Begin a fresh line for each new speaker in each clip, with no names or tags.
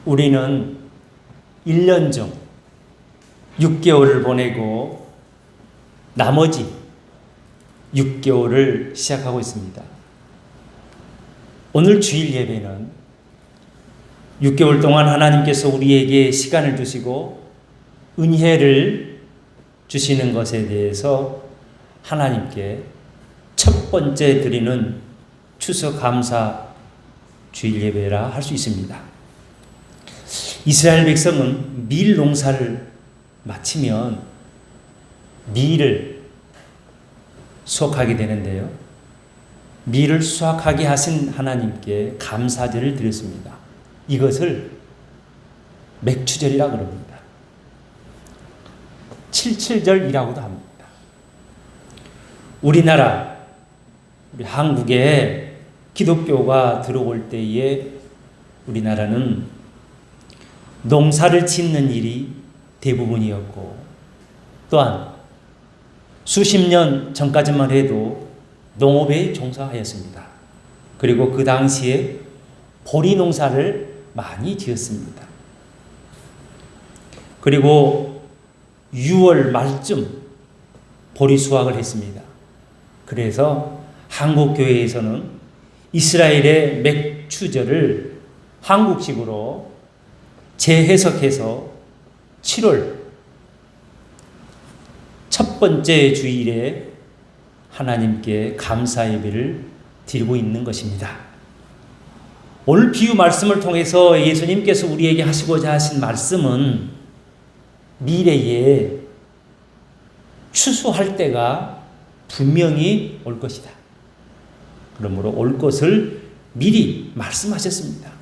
우리는 1년 중 6개월을 보내고 나머지 6개월을 시작하고 있습니다. 오늘 주일 예배는 6개월 동안 하나님께서 우리에게 시간을 주시고 은혜를 주시는 것에 대해서 하나님께 첫 번째 드리는 추수감사 주일 예배라 할 수 있습니다. 이스라엘 백성은 밀 농사를 마치면 밀을 수확하게 되는데요. 밀을 수확하게 하신 하나님께 감사절을 드렸습니다. 이것을 맥추절이라고 그럽니다. 칠칠절이라고도 합니다. 우리나라, 우리 한국에 기독교가 들어올 때에 우리나라는 농사를 짓는 일이 대부분이었고, 또한 수십 년 전까지만 해도 농업에 종사하였습니다. 그리고 그 당시에 보리 농사를 많이 지었습니다. 그리고 6월 말쯤 보리 수확을 했습니다. 그래서 한국교회에서는 이스라엘의 맥추절을 한국식으로 재해석해서 7월 첫 번째 주일에 하나님께 감사 예배를 드리고 있는 것입니다. 오늘 비유 말씀을 통해서 예수님께서 우리에게 하시고자 하신 말씀은 미래에 추수할 때가 분명히 올 것이다. 그러므로 올 것을 미리 말씀하셨습니다.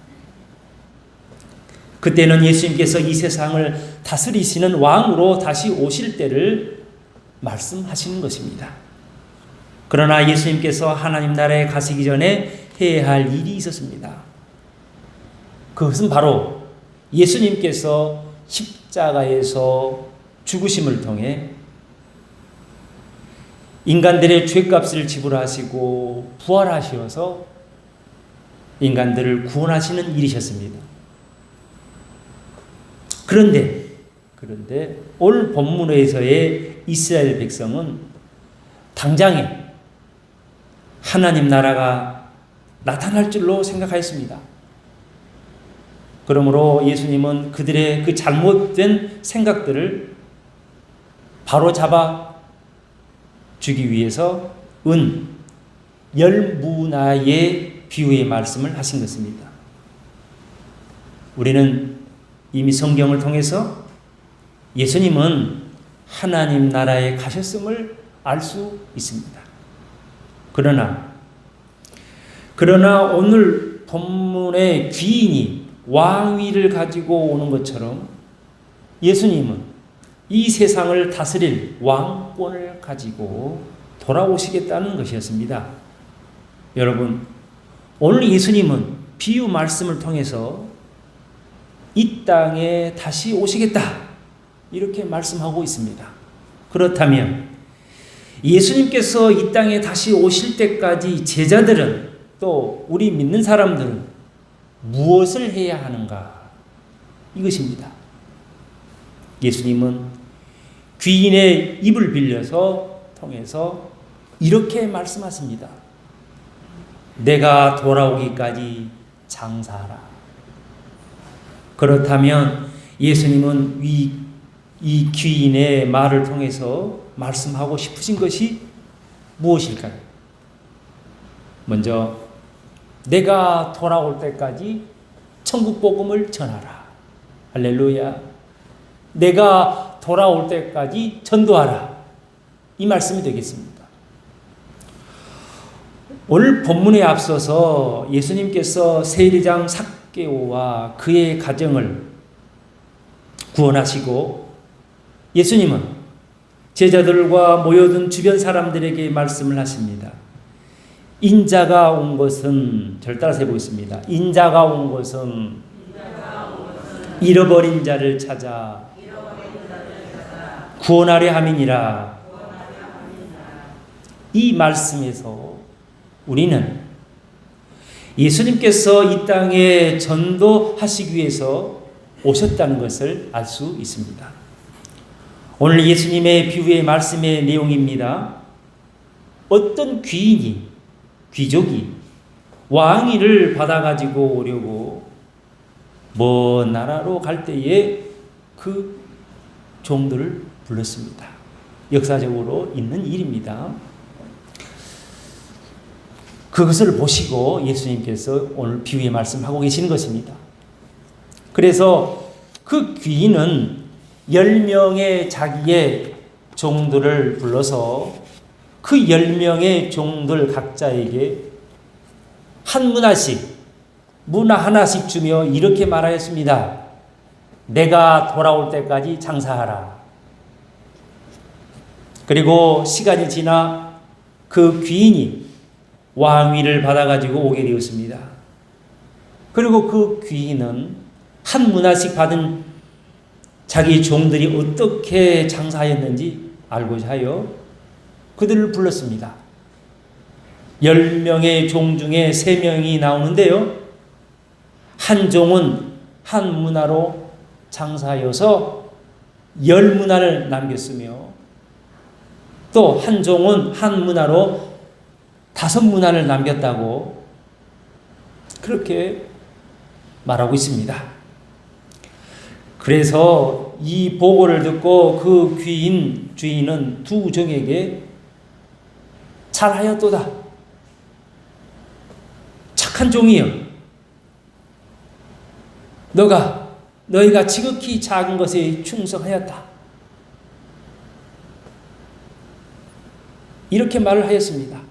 그때는 예수님께서 이 세상을 다스리시는 왕으로 다시 오실 때를 말씀하시는 것입니다. 그러나 예수님께서 하나님 나라에 가시기 전에 해야 할 일이 있었습니다. 그것은 바로 예수님께서 십자가에서 죽으심을 통해 인간들의 죄값을 지불하시고 부활하셔서 인간들을 구원하시는 일이셨습니다. 그런데 오늘 본문에서의 이스라엘 백성은 당장에 하나님 나라가 나타날 줄로 생각하였습니다. 그러므로 예수님은 그들의 그 잘못된 생각들을 바로잡아 주기 위해서 열무나의 비유의 말씀을 하신 것입니다. 우리는 이미 성경을 통해서 예수님은 하나님 나라에 가셨음을 알 수 있습니다. 그러나 오늘 본문의 귀인이 왕위를 가지고 오는 것처럼 예수님은 이 세상을 다스릴 왕권을 가지고 돌아오시겠다는 것이었습니다. 여러분, 오늘 예수님은 비유 말씀을 통해서 이 땅에 다시 오시겠다 이렇게 말씀하고 있습니다. 그렇다면 예수님께서 이 땅에 다시 오실 때까지 제자들은 또 우리 믿는 사람들은 무엇을 해야 하는가? 이것입니다. 예수님은 귀인의 입을 빌려서 통해서 이렇게 말씀하십니다. 내가 돌아오기까지 장사하라. 그렇다면 예수님은 이 귀인의 말을 통해서 말씀하고 싶으신 것이 무엇일까요? 먼저 내가 돌아올 때까지 천국 복음을 전하라. 할렐루야. 내가 돌아올 때까지 전도하라. 이 말씀이 되겠습니다. 오늘 본문에 앞서서 예수님께서 세리장 삭개오와 그의 가정을 구원하시고 예수님은 제자들과 모여든 주변 사람들에게 말씀을 하십니다. 인자가 온 것은, 저를 따라서 해보겠습니다. 인자가 온 것은 잃어버린 자를 찾아 구원하려 함이니라. 이 말씀에서 우리는 예수님께서 이 땅에 전도하시기 위해서 오셨다는 것을 알 수 있습니다. 오늘 예수님의 비유의 말씀의 내용입니다. 어떤 귀족이 왕위를 받아가지고 오려고 먼 나라로 갈 때에 그 종들을 불렀습니다. 역사적으로 있는 일입니다. 그것을 보시고 예수님께서 오늘 비유의 말씀하고 계시는 것입니다. 그래서 그 귀인은 10명의 자기의 종들을 불러서 그 10명의 종들 각자에게 한 문화 하나씩 주며 이렇게 말하였습니다. 내가 돌아올 때까지 장사하라. 그리고 시간이 지나 그 귀인이 왕위를 받아가지고 오게 되었습니다. 그리고 그 귀인은 한 문화씩 받은 자기 종들이 어떻게 장사하였는지 알고자 하여 그들을 불렀습니다. 10명의 종 중에 3명이 나오는데요. 한 종은 한 문화로 장사하여서 10문화를 남겼으며 또 한 종은 한 문화로 5문화를 남겼다고 그렇게 말하고 있습니다. 그래서 이 보고를 듣고 그 귀인 주인은 두 종에게 잘하였도다. 착한 종이여. 너희가 지극히 작은 것에 충성하였다. 이렇게 말을 하였습니다.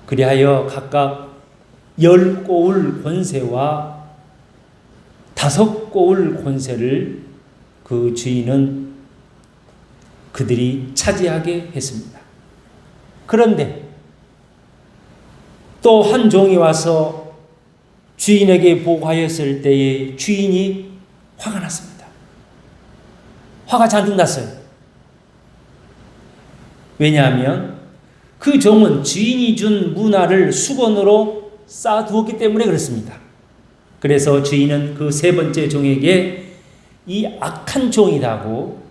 그리하여 각각 10꼬울 권세와 5꼬울 권세를 그 주인은 그들이 차지하게 했습니다. 그런데 또 한 종이 와서 주인에게 보고하였을 때에 주인이 화가 났습니다. 화가 잔뜩 났어요. 왜냐하면 그 종은 주인이 준 문화를 수건으로 쌓아두었기 때문에 그렇습니다. 그래서 주인은 그 3번째 종에게 이 악한 종이라고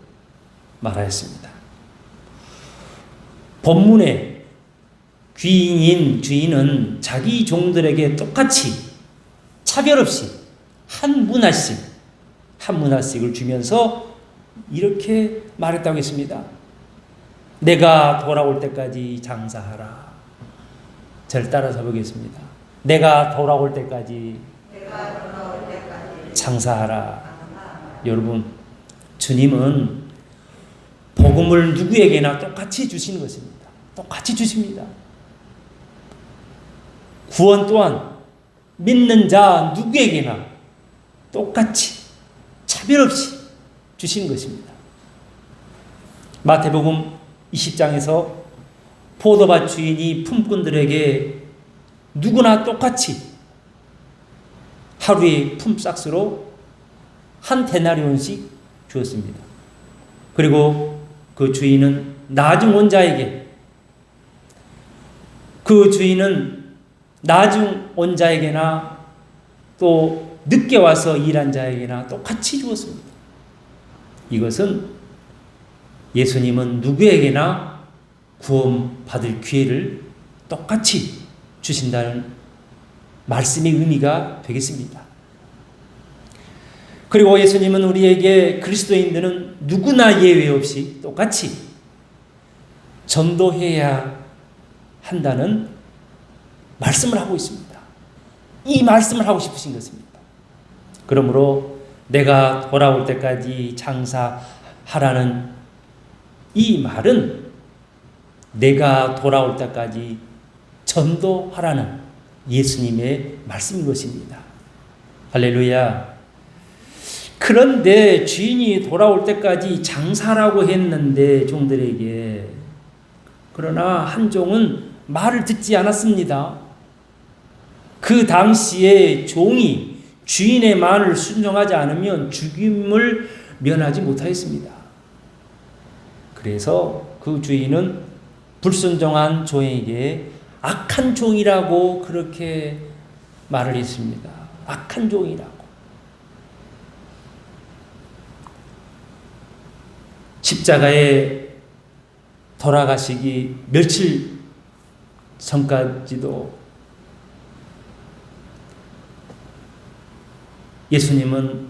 말하였습니다. 본문에 귀인인 주인은 자기 종들에게 똑같이 차별 없이 한 문화씩을 주면서 이렇게 말했다고 했습니다. 내가 돌아올 때까지 장사하라. 절 따라서 보겠습니다. 내가 돌아올 때까지 장사하라. 여러분, 주님은 복음을 누구에게나 똑같이 주시는 것입니다. 똑같이 주십니다. 구원 또한 믿는 자 누구에게나 똑같이 차별 없이 주시는 것입니다. 마태복음 20장에서 포도밭 주인이 품꾼들에게 누구나 똑같이 하루의 품삯으로 한 데나리온씩 주었습니다. 그리고 그 주인은 나중 온 자에게 나 또 늦게 와서 일한 자에게나 똑같이 주었습니다. 이것은 예수님은 누구에게나 구원받을 기회를 똑같이 주신다는 말씀의 의미가 되겠습니다. 그리고 예수님은 우리에게 그리스도인들은 누구나 예외 없이 똑같이 전도해야 한다는 말씀을 하고 있습니다. 이 말씀을 하고 싶으신 것입니다. 그러므로 내가 돌아올 때까지 장사하라는 이 말은 내가 돌아올 때까지 전도하라는 예수님의 말씀인 것입니다. 할렐루야. 그런데 주인이 돌아올 때까지 장사라고 했는데 종들에게, 그러나 한 종은 말을 듣지 않았습니다. 그 당시에 종이 주인의 말을 순종하지 않으면 죽임을 면하지 못하였습니다. 그래서 그 주인은 불순종한 종에게 악한 종이라고 그렇게 말을 했습니다. 악한 종이라고. 십자가에 돌아가시기 며칠 전까지도 예수님은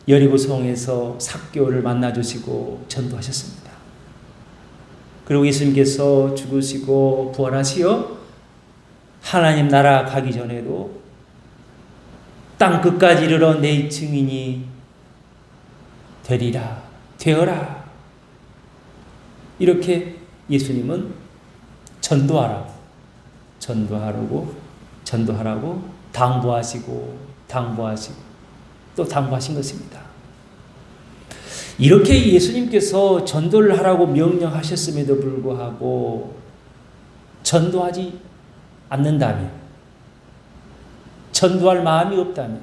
여리고성에서 삭개오를 만나주시고 전도하셨습니다. 그리고 예수님께서 죽으시고 부활하시어 하나님 나라 가기 전에도 땅 끝까지 이르러 내 증인이 되어라. 이렇게 예수님은 전도하라고 당부하시고 또 당부하신 것입니다. 이렇게 예수님께서 전도를 하라고 명령하셨음에도 불구하고 전도하지 않는다면, 전도할 마음이 없다면,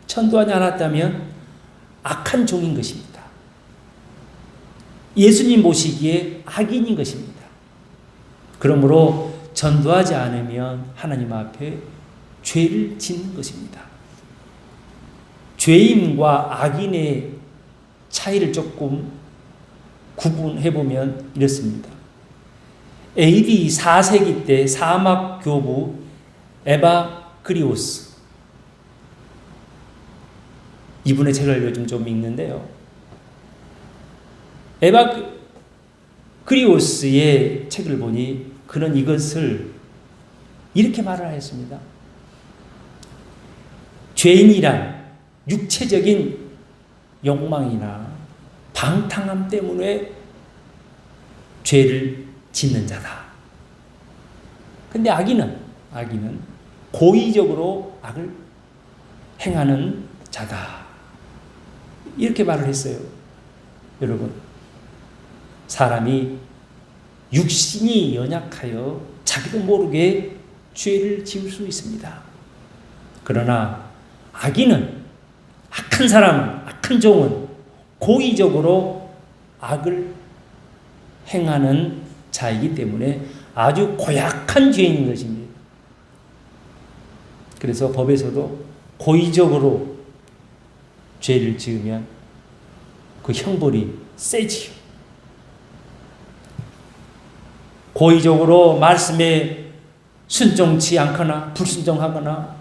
전도하지 않았다면 악한 종인 것입니다. 예수님 보시기에 악인인 것입니다. 그러므로 전도하지 않으면 하나님 앞에 죄를 짓는 것입니다. 죄인과 악인의 차이를 조금 구분해 보면 이렇습니다. AD 4세기 때 사막 교부 에바그리오스, 이분의 책을 요즘 좀 읽는데요. 에바그리오스의 책을 보니 그는 이것을 이렇게 말을 하였습니다. 죄인이란 육체적인 욕망이나 방탕함 때문에 죄를 짓는 자다. 근데 악인은 고의적으로 악을 행하는 자다. 이렇게 말을 했어요. 여러분, 사람이 육신이 연약하여 자기도 모르게 죄를 지을 수 있습니다. 그러나 악인은, 악한 사람은, 악한 종은 고의적으로 악을 행하는 자이기 때문에 아주 고약한 죄인인 것입니다. 그래서 법에서도 고의적으로 죄를 지으면 그 형벌이 세지요. 고의적으로 말씀에 순종치 않거나 불순종하거나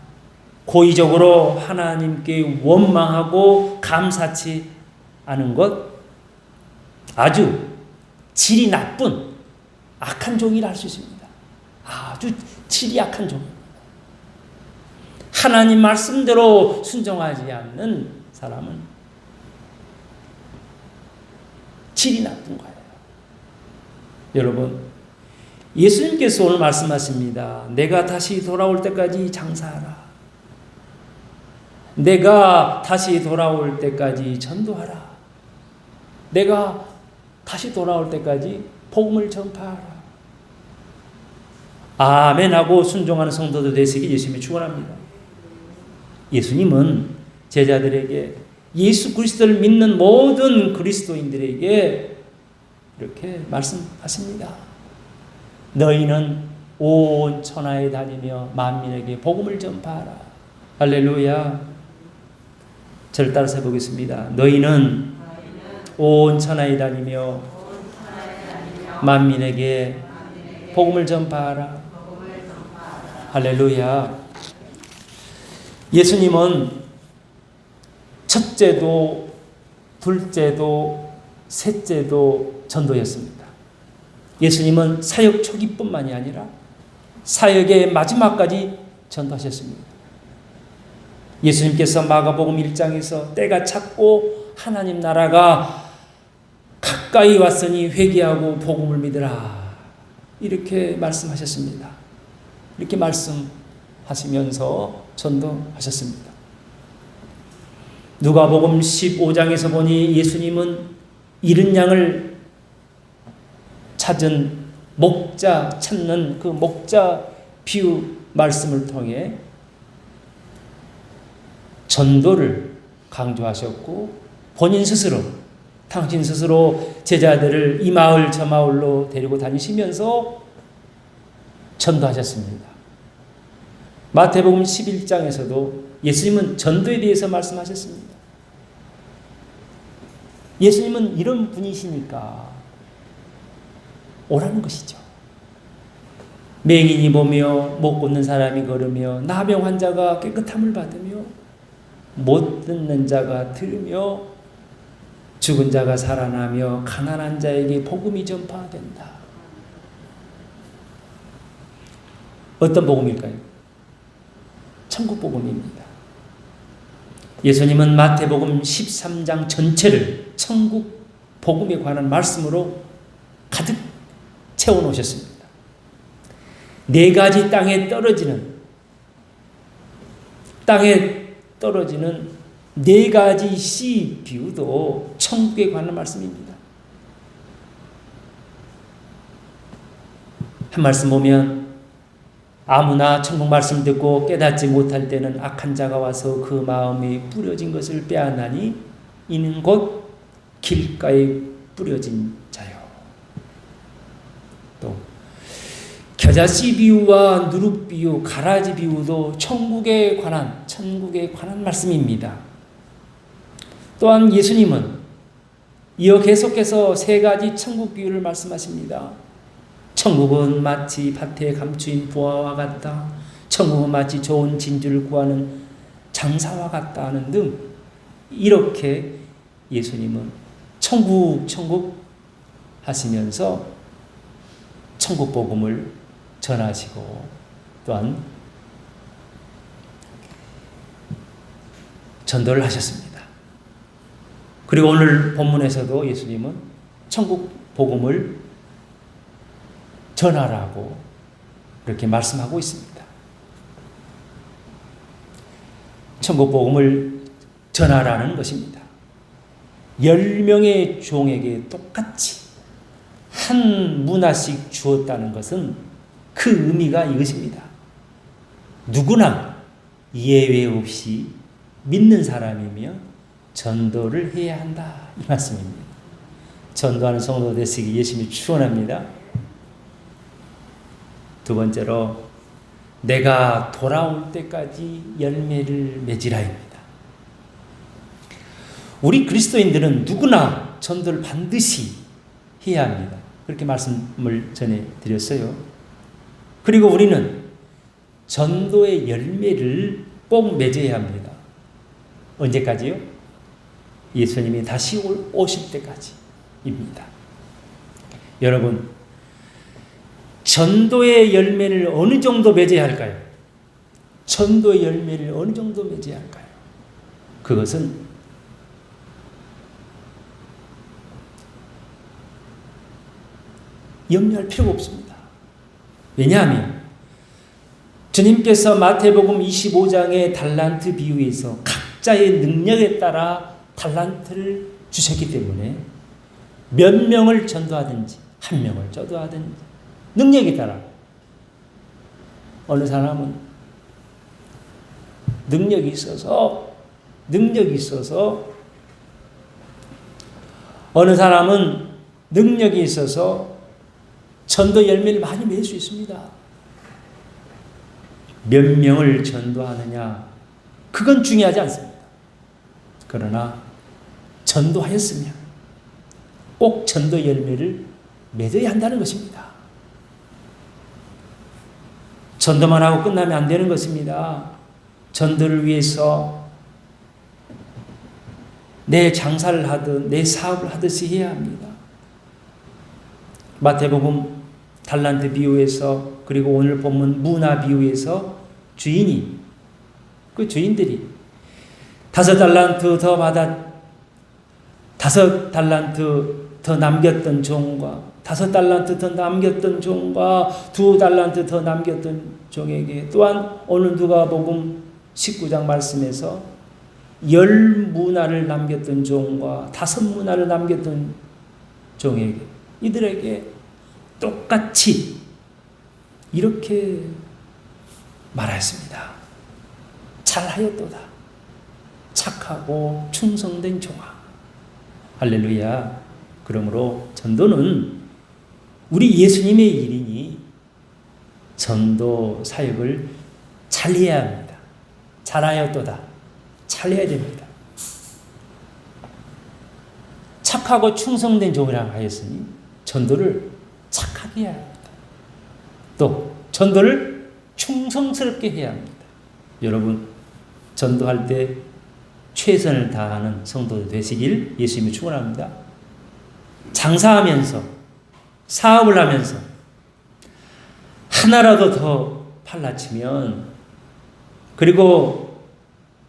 고의적으로 하나님께 원망하고 감사치 않은 것, 아주 질이 나쁜 악한 종이라 할 수 있습니다. 아주 질이 악한 종입니다. 하나님 말씀대로 순종하지 않는 사람은 질이 나쁜 거예요. 여러분, 예수님께서 오늘 말씀하십니다. 내가 다시 돌아올 때까지 장사하라. 내가 다시 돌아올 때까지 전도하라. 내가 다시 돌아올 때까지 복음을 전파하라. 아멘하고 순종하는 성도들 되시길 예수님이 축원합니다. 예수님은 제자들에게, 예수 그리스도를 믿는 모든 그리스도인들에게 이렇게 말씀하십니다. 너희는 온 천하에 다니며 만민에게 복음을 전파하라. 할렐루야. 저를 따라서 해보겠습니다. 너희는 온 천하에 다니며 만민에게 복음을 전파하라. 할렐루야. 예수님은 첫째도 둘째도 셋째도 전도였습니다. 예수님은 사역 초기뿐만이 아니라 사역의 마지막까지 전도하셨습니다. 예수님께서 마가복음 1장에서 때가 찼고 하나님 나라가 가까이 왔으니 회개하고 복음을 믿으라, 이렇게 말씀하셨습니다. 이렇게 말씀하시면서 전도하셨습니다. 누가복음 15장에서 보니 예수님은 잃은 양을 찾는 목자 찾는 그 목자 비유 말씀을 통해 전도를 강조하셨고, 본인 스스로, 당신 스스로 제자들을 이 마을 저 마을로 데리고 다니시면서 전도하셨습니다. 마태복음 11장에서도 예수님은 전도에 대해서 말씀하셨습니다. 예수님은 이런 분이시니까 오라는 것이죠. 맹인이 보며 못 걷는 사람이 걸으며 나병 환자가 깨끗함을 받으며 못 듣는 자가 들으며 죽은 자가 살아나며 가난한 자에게 복음이 전파된다. 어떤 복음일까요? 천국 복음입니다. 예수님은 마태복음 13장 전체를 천국 복음에 관한 말씀으로 가득 채워놓으셨습니다. 4가지 땅에 떨어지는 4가지 씨 비유도 천국에 관한 말씀입니다. 한 말씀 보면 아무나 천국 말씀 듣고 깨닫지 못할 때는 악한 자가 와서 그 마음에 뿌려진 것을 빼앗나니 이는 곧 길가에 뿌려진 자요. 또 겨자씨 비유와 누룩 비유, 가라지 비유도 천국에 관한 말씀입니다. 또한 예수님은 이어 계속해서 3가지 천국 비유를 말씀하십니다. 천국은 마치 밭에 감추인 부화와 같다. 천국은 마치 좋은 진주를 구하는 장사와 같다 하는 등 이렇게 예수님은 천국 하시면서 천국 복음을 전하시고 또한 전도를 하셨습니다. 그리고 오늘 본문에서도 예수님은 천국 복음을 전하라고 이렇게 말씀하고 있습니다. 천국 복음을 전하라는 것입니다. 10명의 종에게 똑같이 한 문화씩 주었다는 것은 그 의미가 이것입니다. 누구나 예외 없이 믿는 사람이며 전도를 해야 한다 이 말씀입니다. 전도하는 성도 되시기 예수님이 축원합니다. 두 번째로 내가 돌아올 때까지 열매를 맺으라입니다. 우리 그리스도인들은 누구나 전도를 반드시 해야 합니다. 그렇게 말씀을 전해드렸어요. 그리고 우리는 전도의 열매를 꼭 맺어야 합니다. 언제까지요? 예수님이 다시 오실 때까지입니다. 여러분, 전도의 열매를 어느 정도 맺어야 할까요? 전도의 열매를 어느 정도 맺어야 할까요? 그것은 염려할 필요가 없습니다. 왜냐하면 주님께서 마태복음 25장의 달란트 비유에서 각자의 능력에 따라 달란트를 주셨기 때문에 몇 명을 전도하든지 한 명을 전도하든지 능력에 따라 어느 사람은 능력이 있어서 어느 사람은 능력이 있어서 전도 열매를 많이 맺을 수 있습니다. 몇 명을 전도하느냐 그건 중요하지 않습니다. 그러나 전도하였으면 꼭 전도 열매를 맺어야 한다는 것입니다. 전도만 하고 끝나면 안 되는 것입니다. 전도를 위해서 내 장사를 하든 내 사업을 하듯이 해야 합니다. 마태복음 달란트 비유에서 그리고 오늘 본문 문화 비유에서 주인들이 5달란트 더 받아 5달란트 더 남겼던 종과 5달란트 더 남겼던 종과 2달란트 더 남겼던 종에게 또한 오늘 누가복음 19장 말씀에서 10문화를 남겼던 종과 5문화를 남겼던 종에게 이들에게 똑같이 이렇게 말하였습니다. 잘하였도다. 착하고 충성된 종아. 할렐루야. 그러므로 전도는 우리 예수님의 일이니 전도 사역을 잘해야 합니다. 잘하였도다. 잘해야 됩니다. 착하고 충성된 종이라 하였으니 전도를 착하게 해야 합니다. 또 전도를 충성스럽게 해야 합니다. 여러분, 전도할 때 최선을 다하는 성도 되시길 예수님이 축원합니다. 장사하면서 사업을 하면서 하나라도 더 팔라치면, 그리고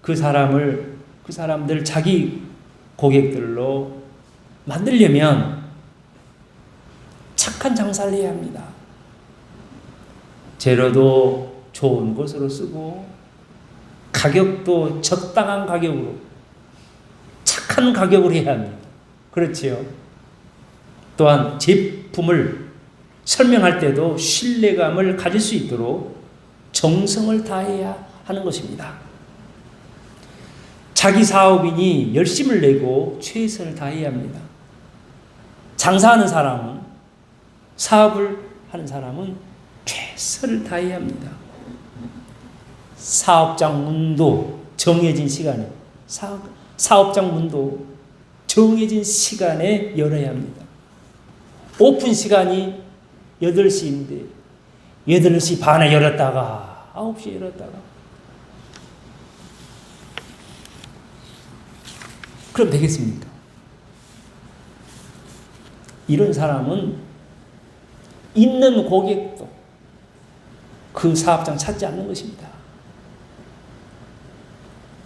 그 사람들 자기 고객들로 만들려면 착한 장사를 해야 합니다. 재료도 좋은 것으로 쓰고 가격도 적당한 가격으로, 착한 가격으로 해야 합니다. 그렇지요. 또한 제품을 설명할 때도 신뢰감을 가질 수 있도록 정성을 다해야 하는 것입니다. 자기 사업인이 열심을 내고 최선을 다해야 합니다. 장사하는 사람은, 사업을 하는 사람은 최선을 다해야 합니다. 사업장 문도 정해진 시간에, 사업장 문도 정해진 시간에 열어야 합니다. 오픈 시간이 8시인데 8시 반에 열었다가 9시에 열었다가, 그럼 되겠습니까? 이런 사람은 있는 고객도 그 사업장 찾지 않는 것입니다.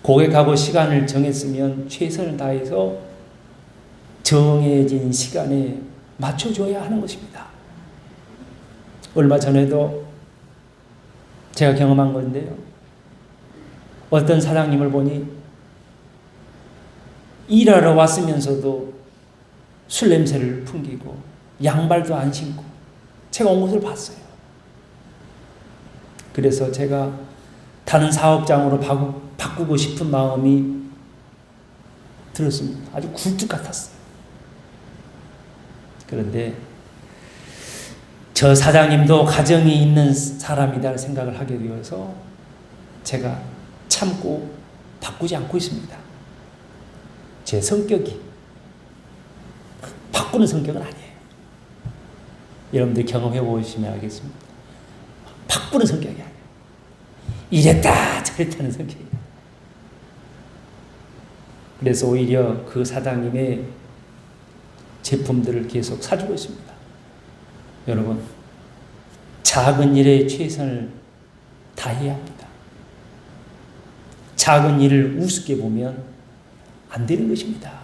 고객하고 시간을 정했으면 최선을 다해서 정해진 시간에 맞춰줘야 하는 것입니다. 얼마 전에도 제가 경험한 건데요. 어떤 사장님을 보니 일하러 왔으면서도 술 냄새를 풍기고 양발도 안 신고 제가 온 것을 봤어요. 그래서 제가 다른 사업장으로 바꾸고 싶은 마음이 들었습니다. 아주 굴뚝 같았어요. 그런데 저 사장님도 가정이 있는 사람이다 생각을 하게 되어서 제가 참고 바꾸지 않고 있습니다. 제 성격이 바꾸는 성격은 아니에요. 여러분들이 경험해 보시면 알겠습니다. 바꾸는 성격이 아니에요. 이랬다 저랬다는 성격이에요. 그래서 오히려 그 사장님의 제품들을 계속 사주고 있습니다. 여러분, 작은 일에 최선을 다해야 합니다. 작은 일을 우습게 보면 안 되는 것입니다.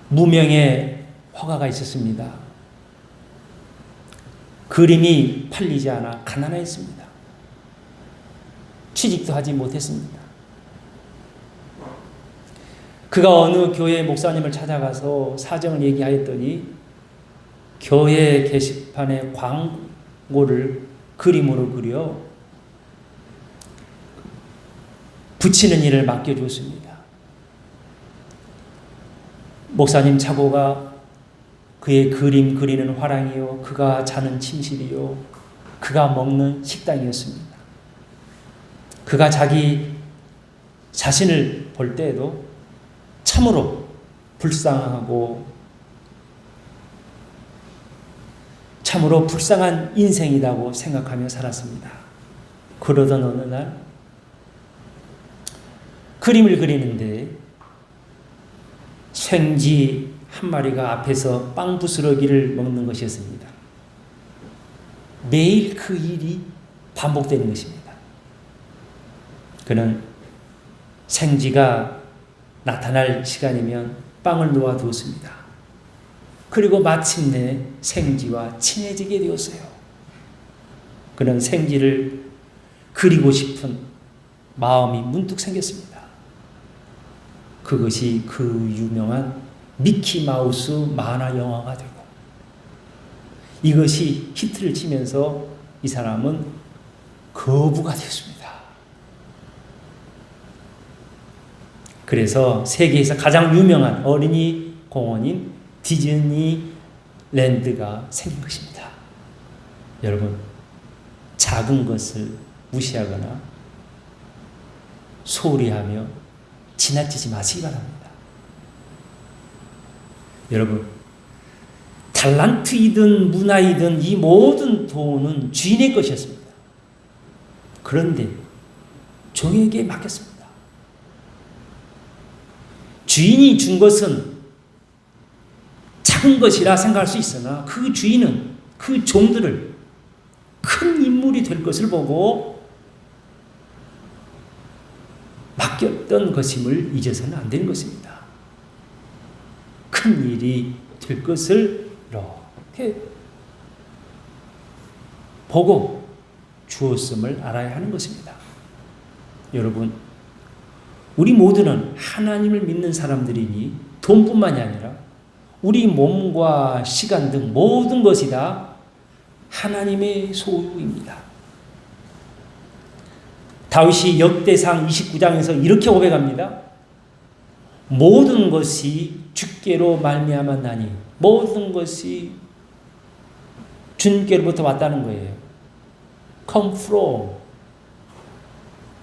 무명의 화가가 있었습니다. 그림이 팔리지 않아 가난했습니다. 취직도 하지 못했습니다. 그가 어느 교회 목사님을 찾아가서 사정을 얘기하였더니 교회 게시판에 광고를 그림으로 그려 붙이는 일을 맡겨줬습니다. 목사님 차고가 그의 그림 그리는 화랑이요, 그가 자는 침실이요, 그가 먹는 식당이었습니다. 그가 자기 자신을 볼 때에도 참으로 불쌍하고 참으로 불쌍한 인생이라고 생각하며 살았습니다. 그러던 어느 날 그림을 그리는데 생쥐 한 마리가 앞에서 빵 부스러기를 먹는 것이었습니다. 매일 그 일이 반복되는 것입니다. 그는 생쥐가 나타날 시간이면 빵을 놓아두었습니다. 그리고 마침내 생쥐와 친해지게 되었어요. 그는 생쥐를 그리고 싶은 마음이 문득 생겼습니다. 그것이 그 유명한 미키마우스 만화 영화가 되고, 이것이 히트를 치면서 이 사람은 거부가 되었습니다. 그래서 세계에서 가장 유명한 어린이 공원인 디즈니 랜드가 생긴 것입니다. 여러분, 작은 것을 무시하거나 소홀히 하며 지나치지 마시기 바랍니다. 여러분, 달란트이든 문화이든 이 모든 돈은 주인의 것이었습니다. 그런데 종에게 맡겼습니다. 주인이 준 것은 작은 것이라 생각할 수 있으나 그 주인은 그 종들을 큰 인물이 될 것을 보고 맡겼던 것임을 잊어서는 안 되는 것입니다. 큰 일이 될 것을 이렇게 보고 주었음을 알아야 하는 것입니다. 여러분, 우리 모두는 하나님을 믿는 사람들이니 돈뿐만이 아니라 우리 몸과 시간 등 모든 것이 다 하나님의 소유입니다. 다윗이 역대상 29장에서 이렇게 고백합니다. 모든 것이 주께로 말미암았나니, 모든 것이 주님께로부터 왔다는 거예요. Come from.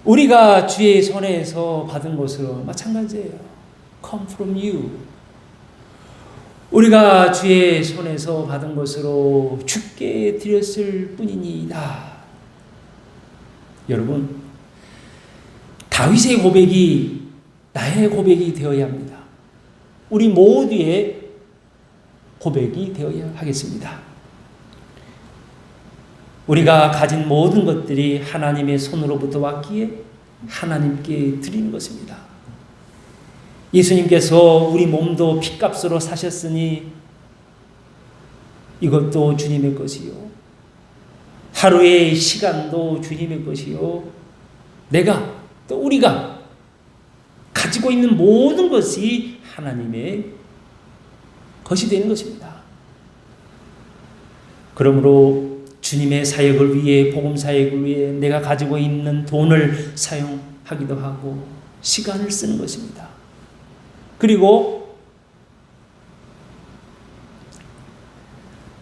우리가 주의 손에서 받은 것으로 마찬가지예요. Come from you. 우리가 주의 손에서 받은 것으로 주께 드렸을 뿐이니이다. 여러분, 다윗의 고백이 나의 고백이 되어야 합니다. 우리 모두의 고백이 되어야 하겠습니다. 우리가 가진 모든 것들이 하나님의 손으로부터 왔기에 하나님께 드리는 것입니다. 예수님께서 우리 몸도 핏값으로 사셨으니 이것도 주님의 것이요. 하루의 시간도 주님의 것이요. 내가 또 우리가 가지고 있는 모든 것이 하나님의 것이 되는 것입니다. 그러므로 주님의 사역을 위해, 복음 사역을 위해 내가 가지고 있는 돈을 사용하기도 하고 시간을 쓰는 것입니다. 그리고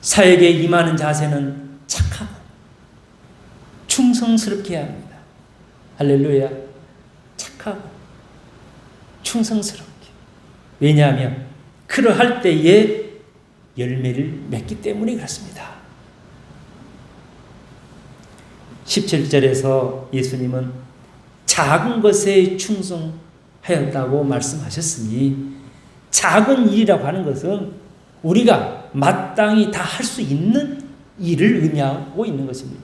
사역에 임하는 자세는 착하고 충성스럽게 해야 합니다. 할렐루야. 착하고 충성스럽게. 왜냐하면 그러할 때에 열매를 맺기 때문에 그렇습니다. 17절에서 예수님은 작은 것에 충성하였다고 말씀하셨으니 작은 일이라고 하는 것은 우리가 마땅히 다 할 수 있는 일을 의미하고 있는 것입니다.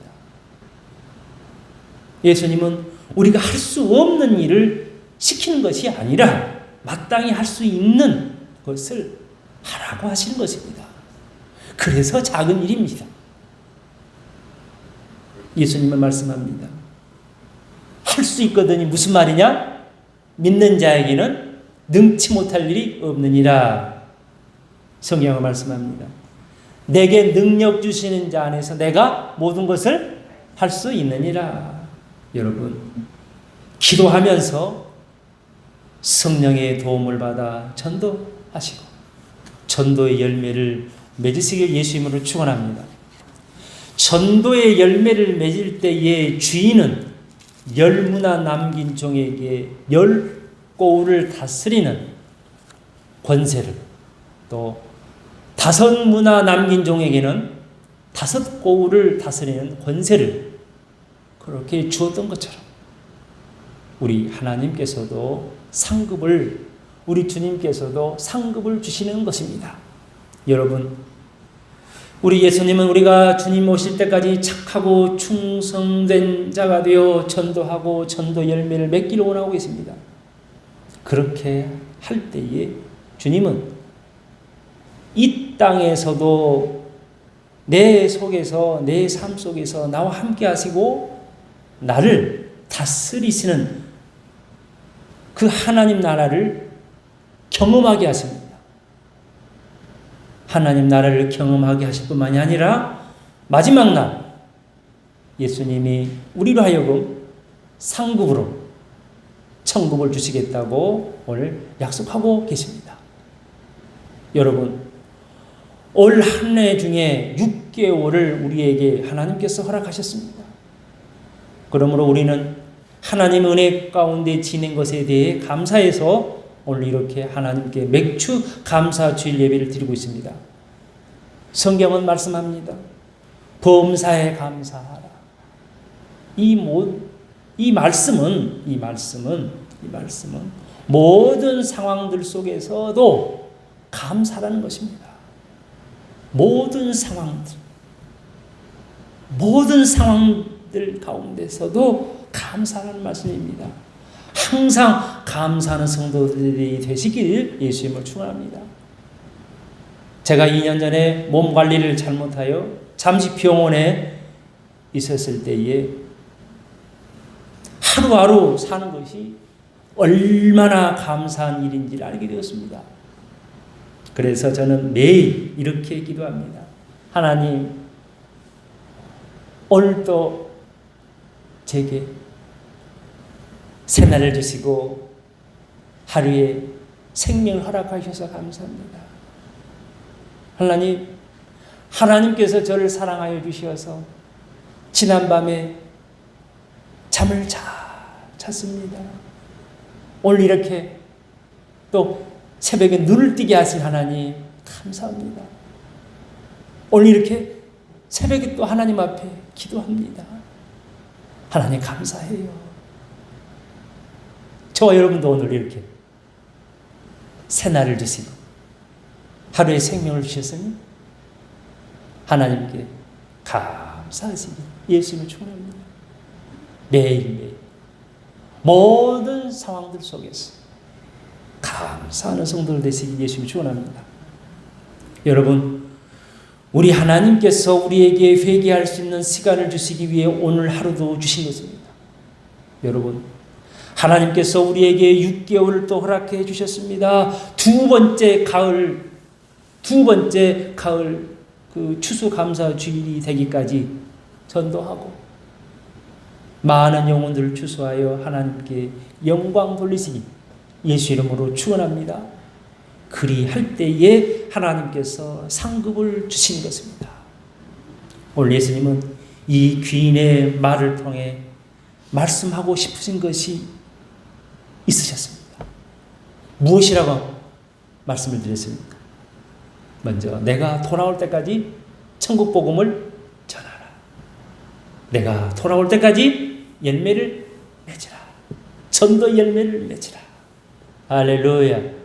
예수님은 우리가 할 수 없는 일을 시키는 것이 아니라 마땅히 할 수 있는 것을 하라고 하시는 것입니다. 그래서 작은 일입니다. 예수님은 말씀합니다. 할 수 있거든이 무슨 말이냐? 믿는 자에게는 능치 못할 일이 없느니라. 성경은 말씀합니다. 내게 능력 주시는 자 안에서 내가 모든 것을 할 수 있느니라. 여러분, 기도하면서 성령의 도움을 받아 전도하시고 전도의 열매를 맺으시길 예수 이름으로 축원합니다. 전도의 열매를 맺을 때의 주인은 열 문화 남긴 종에게 열 고울을 다스리는 권세를, 또 다섯 문화 남긴 종에게는 다섯 고울을 다스리는 권세를 그렇게 주었던 것처럼 우리 하나님께서도 상급을, 우리 주님께서도 상급을 주시는 것입니다. 여러분, 우리 예수님은 우리가 주님 오실 때까지 착하고 충성된 자가 되어 전도하고 전도 열매를 맺기를 원하고 계십니다. 그렇게 할 때에 주님은 이 땅에서도 내 속에서, 내 삶 속에서 나와 함께 하시고 나를 다스리시는 그 하나님 나라를 경험하게 하십니다. 하나님 나라를 경험하게 하실 뿐만이 아니라 마지막 날 예수님이 우리로 하여금 상급으로 천국을 주시겠다고 오늘 약속하고 계십니다. 여러분, 올 한 해 중에 6개월을 우리에게 하나님께서 허락하셨습니다. 그러므로 우리는 하나님 은혜 가운데 지낸 것에 대해 감사해서 오늘 이렇게 하나님께 맥주 감사 주일 예배를 드리고 있습니다. 성경은 말씀합니다. 범사에 감사하라. 이 말씀은 모든 상황들 속에서도 감사라는 것입니다. 모든 상황들 가운데서도 감사라는 말씀입니다. 항상 감사하는 성도들이 되시길 예수님을 축원합니다. 제가 2년 전에 몸 관리를 잘못하여 잠시 병원에 있었을 때에 하루하루 사는 것이 얼마나 감사한 일인지를 알게 되었습니다. 그래서 저는 매일 이렇게 기도합니다. 하나님, 오늘도 제게 새날을 주시고 하루에 생명을 허락하셔서 감사합니다. 하나님, 하나님께서 저를 사랑하여 주셔서 지난밤에 잠을 잘 잤습니다. 오늘 이렇게 또 새벽에 눈을 뜨게 하신 하나님 감사합니다. 오늘 이렇게 새벽에 또 하나님 앞에 기도합니다. 하나님 감사해요. 저와 여러분도 오늘 이렇게 새날을 주시고 하루의 생명을 주셨으니 하나님께 감사하시기 예수님을 축원합니다. 매일매일 모든 상황들 속에서 감사하는 성도들 되시기 예수님을 축원합니다. 여러분, 우리 하나님께서 우리에게 회개할 수 있는 시간을 주시기 위해 오늘 하루도 주신 것입니다. 여러분, 하나님께서 우리에게 6개월을 또 허락해 주셨습니다. 두 번째 가을 그 추수감사 주일이 되기까지 전도하고 많은 영혼들을 추수하여 하나님께 영광 돌리시기 예수 이름으로 축원합니다. 그리할 때에 하나님께서 상급을 주신 것입니다. 오늘 예수님은 이 귀인의 말을 통해 말씀하고 싶으신 것이 있으셨습니다. 무엇이라고 말씀을 드렸습니까? 먼저 내가 돌아올 때까지 천국 복음을 전하라. 내가 돌아올 때까지 열매를 맺으라. 전도 열매를 맺으라. 할렐루야.